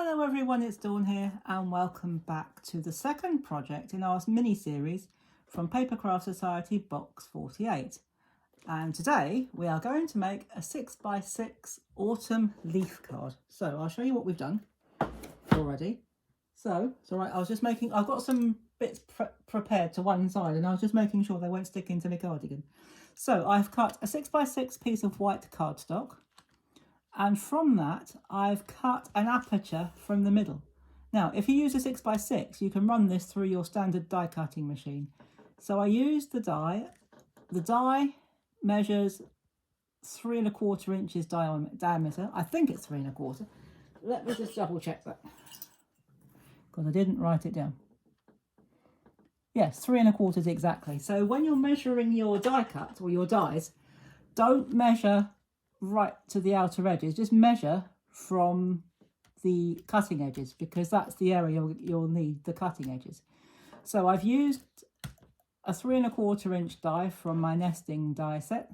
Hello everyone, it's Dawn here and welcome back to the second project in our mini-series from Papercraft Society Box 48. And today we are going to make a 6x6 autumn leaf card. So I'll show you what we've done already. So it's all right, I've got some bits prepared to one side and I was just making sure they won't stick into my cardigan. So I've cut a 6x6 piece of white cardstock. And from that, I've cut an aperture from the middle. Now, if you use a 6x6, you can run this through your standard die cutting machine. So I used the die. The die measures 3 1/4 inches diameter. I think it's 3 1/4. Let me just double check that, because I didn't write it down. Yes, 3 1/4 exactly. So when you're measuring your die cut or your dies, don't measure right to the outer edges, just measure from the cutting edges, because that's the area you'll need the cutting edges. So I've used a 3 1/4 inch die from my nesting die set,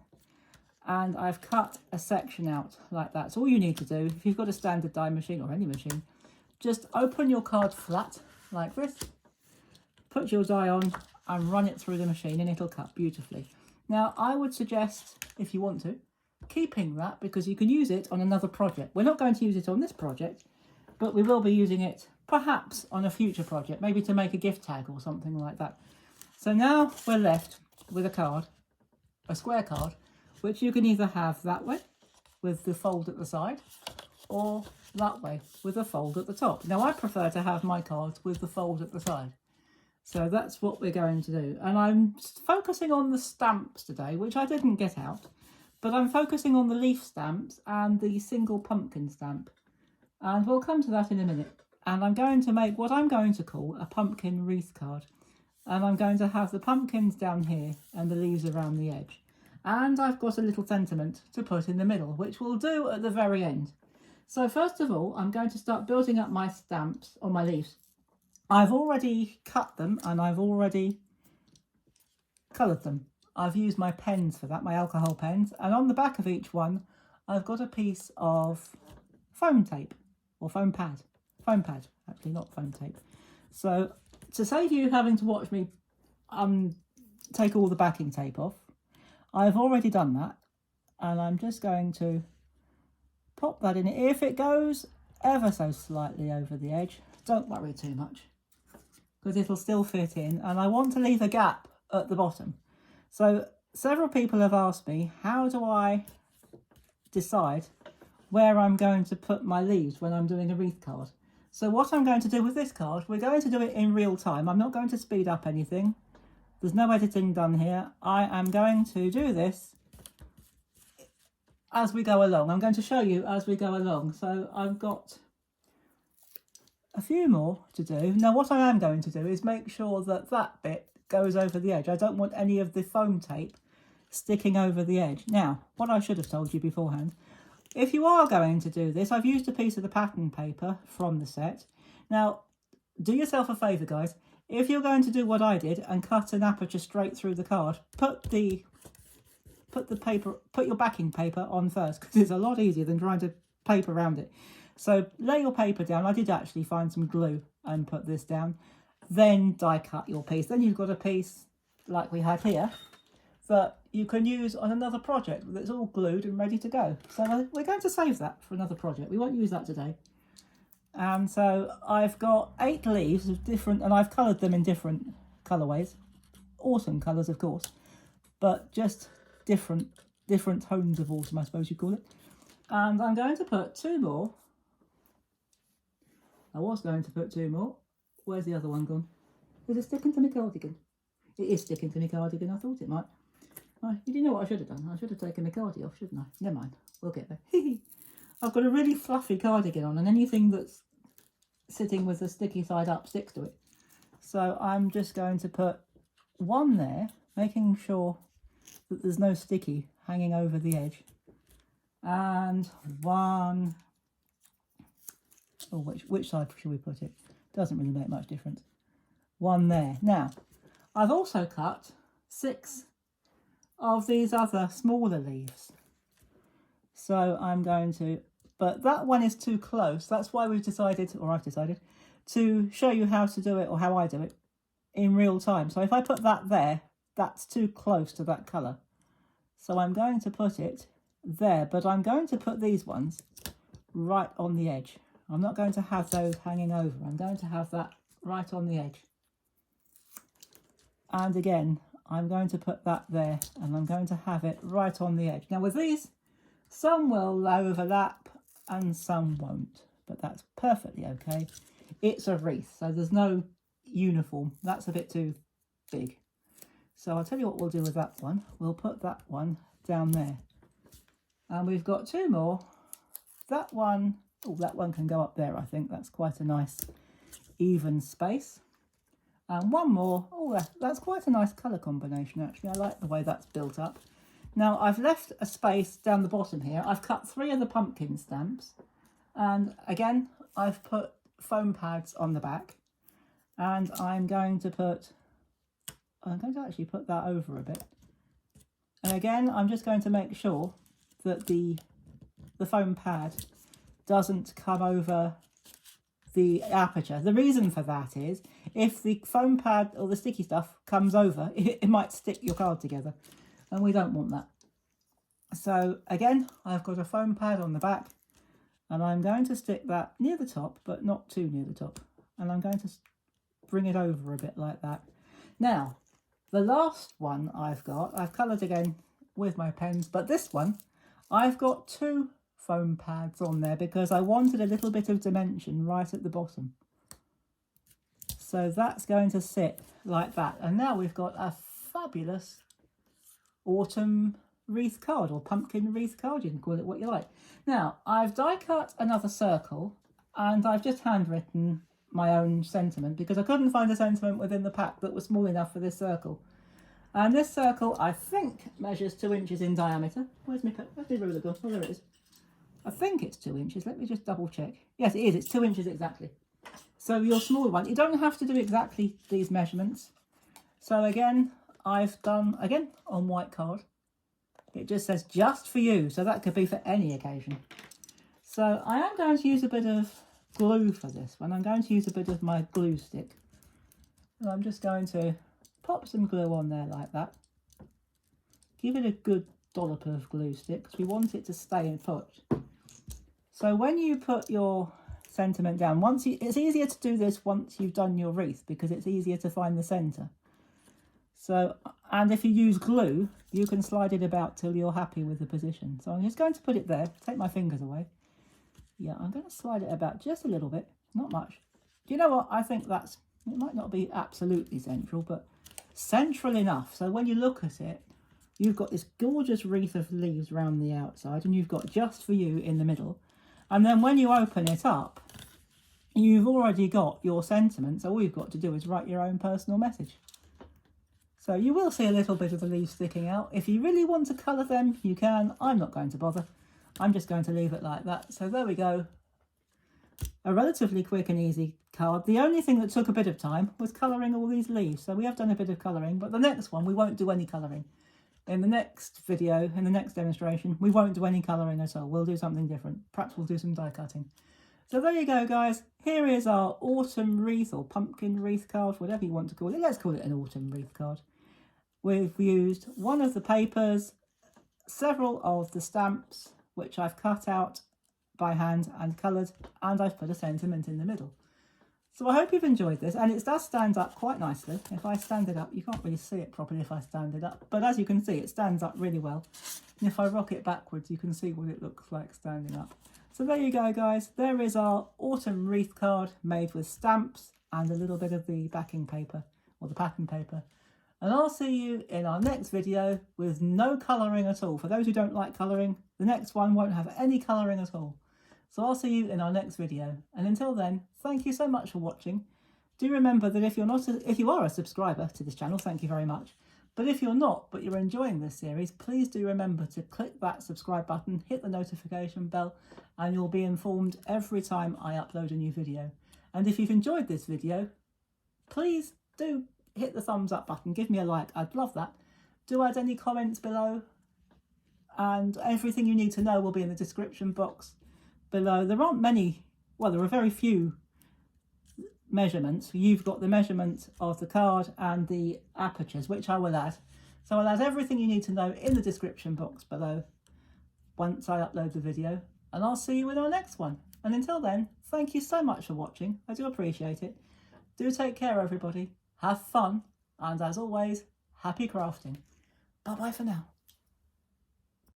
and I've cut a section out like that. So all you need to do, if you've got a standard die machine or any machine, just open your card flat like this, put your die on and run it through the machine and it'll cut beautifully. Now I would suggest, if you want to, keeping that, because you can use it on another project. We're not going to use it on this project, but we will be using it perhaps on a future project, maybe to make a gift tag or something like that. So now we're left with a card, a square card, which you can either have that way with the fold at the side, or that way with a fold at the top. Now I prefer to have my cards with the fold at the side. So that's what we're going to do. And I'm focusing on the stamps today, which I didn't get out. But I'm focusing on the leaf stamps and the single pumpkin stamp. And we'll come to that in a minute. And I'm going to make what I'm going to call a pumpkin wreath card. And I'm going to have the pumpkins down here and the leaves around the edge. And I've got a little sentiment to put in the middle, which we'll do at the very end. So first of all, I'm going to start building up my stamps on my leaves. I've already cut them and I've already coloured them. I've used my pens for that, my alcohol pens, and on the back of each one I've got a piece of foam tape, or foam pad, actually, not foam tape. So to save you having to watch me take all the backing tape off, I've already done that, and I'm just going to pop that in. If it goes ever so slightly over the edge, don't worry too much, because it'll still fit in, and I want to leave a gap at the bottom. So several people have asked me, how do I decide where I'm going to put my leaves when I'm doing a wreath card? So what I'm going to do with this card, we're going to do it in real time. I'm not going to speed up anything. There's no editing done here. I am going to do this as we go along. I'm going to show you as we go along. So I've got a few more to do. Now what I am going to do is make sure that that bit goes over the edge. I don't want any of the foam tape sticking over the edge. Now, what I should have told you beforehand, if you are going to do this, I've used a piece of the pattern paper from the set. Now, do yourself a favour, guys. If you're going to do what I did and cut an aperture straight through the card, put your backing paper on first, because it's a lot easier than trying to paper around it. So lay your paper down. I did actually find some glue and put this down. Then die cut your piece. Then you've got a piece like we had here that you can use on another project that's all glued and ready to go. So we're going to save that for another project. We won't use that today. And so I've got 8 leaves of different, and I've coloured them in different colourways. Autumn colours, of course, but just different tones of autumn, I suppose you call it. And I'm going to put 2 more. I was going to put 2 more. Where's the other one gone? Is it sticking to my cardigan? It is sticking to my cardigan. I thought it might. You know what I should have done? I should have taken my cardi off, shouldn't I? Never mind. We'll get there. I've got a really fluffy cardigan on, and anything that's sitting with the sticky side up sticks to it. So I'm just going to put 1 there, making sure that there's no sticky hanging over the edge. And 1... Oh, which side should we put it? Doesn't really make much difference. 1 there. Now, I've also cut 6 of these other smaller leaves. So I'm going to but that one is too close. That's why we've decided, or I've decided, to show you how to do it, or how I do it, in real time. So if I put that there, that's too close to that colour. So I'm going to put it there, but I'm going to put these ones right on the edge. I'm not going to have those hanging over. I'm going to have that right on the edge. And again, I'm going to put that there, and I'm going to have it right on the edge. Now with these, some will overlap and some won't, but that's perfectly okay. It's a wreath, so there's no uniform. That's a bit too big. So I'll tell you what we'll do with that one. We'll put that one down there. And we've got two more. That one, oh, that one can go up there, I think. That's quite a nice even space. And one more. Oh, that's quite a nice colour combination, actually. I like the way that's built up. Now, I've left a space down the bottom here. I've cut 3 of the pumpkin stamps. And again, I've put foam pads on the back. And I'm going to actually put that over a bit. And again, I'm just going to make sure that the foam pad doesn't come over the aperture. The reason for that is if the foam pad or the sticky stuff comes over, it might stick your card together, and we don't want that. So again, I've got a foam pad on the back, and I'm going to stick that near the top, but not too near the top, and I'm going to bring it over a bit like that. Now, the last one I've coloured again with my pens, but this one, I've got 2 foam pads on there because I wanted a little bit of dimension right at the bottom. So that's going to sit like that. And now we've got a fabulous autumn wreath card, or pumpkin wreath card, you can call it what you like. Now, I've die cut another circle, and I've just handwritten my own sentiment because I couldn't find a sentiment within the pack that was small enough for this circle. And this circle, I think, measures 2 inches in diameter. Where's my ruler gone? Oh, there it is. I think it's 2 inches. Let me just double check. Yes, it is. It's 2 inches exactly. So your smaller one, you don't have to do exactly these measurements. So again, I've done, again, on white card. It just says just for you. So that could be for any occasion. So I am going to use a bit of glue for this one. I'm going to use a bit of my glue stick. And I'm just going to pop some glue on there like that. Give it a good dollop of glue stick because we want it to stay put. So when you put your sentiment down, it's easier to do this once you've done your wreath because it's easier to find the centre. So, and if you use glue, you can slide it about till you're happy with the position. So I'm just going to put it there, take my fingers away. Yeah, I'm going to slide it about just a little bit, not much. Do you know what? I think it might not be absolutely central, but central enough. So when you look at it, you've got this gorgeous wreath of leaves around the outside, and you've got just for you in the middle. And then when you open it up, you've already got your sentiment. So all you've got to do is write your own personal message. So you will see a little bit of the leaves sticking out. If you really want to colour them, you can. I'm not going to bother. I'm just going to leave it like that. So there we go. A relatively quick and easy card. The only thing that took a bit of time was colouring all these leaves. So we have done a bit of colouring, but the next one we won't do any colouring. In the next video, in the next demonstration, we won't do any colouring at all. We'll do something different. Perhaps we'll do some die cutting. So there you go, guys. Here is our autumn wreath or pumpkin wreath card, whatever you want to call it. Let's call it an autumn wreath card. We've used one of the papers, several of the stamps, which I've cut out by hand and coloured, and I've put a sentiment in the middle. So I hope you've enjoyed this, and it does stand up quite nicely. If I stand it up, you can't really see it properly if I stand it up, but as you can see, it stands up really well. And if I rock it backwards, you can see what it looks like standing up. So there you go, guys. There is our autumn wreath card made with stamps and a little bit of the backing paper, or the pattern paper. And I'll see you in our next video with no colouring at all. For those who don't like colouring, the next one won't have any colouring at all. So I'll see you in our next video. And until then, thank you so much for watching. Do remember that if you are a subscriber to this channel, thank you very much. But if you're not, but you're enjoying this series, please do remember to click that subscribe button, hit the notification bell, and you'll be informed every time I upload a new video. And if you've enjoyed this video, please do hit the thumbs up button, give me a like, I'd love that. Do add any comments below, and everything you need to know will be in the description box. below. There aren't many, well, there are very few measurements. You've got the measurement of the card and the apertures, which I will add. So I'll add everything you need to know in the description box below once I upload the video, and I'll see you in our next one. And until then, thank you so much for watching. I do appreciate it. Do take care, everybody. Have fun, and as always, happy crafting. Bye bye for now.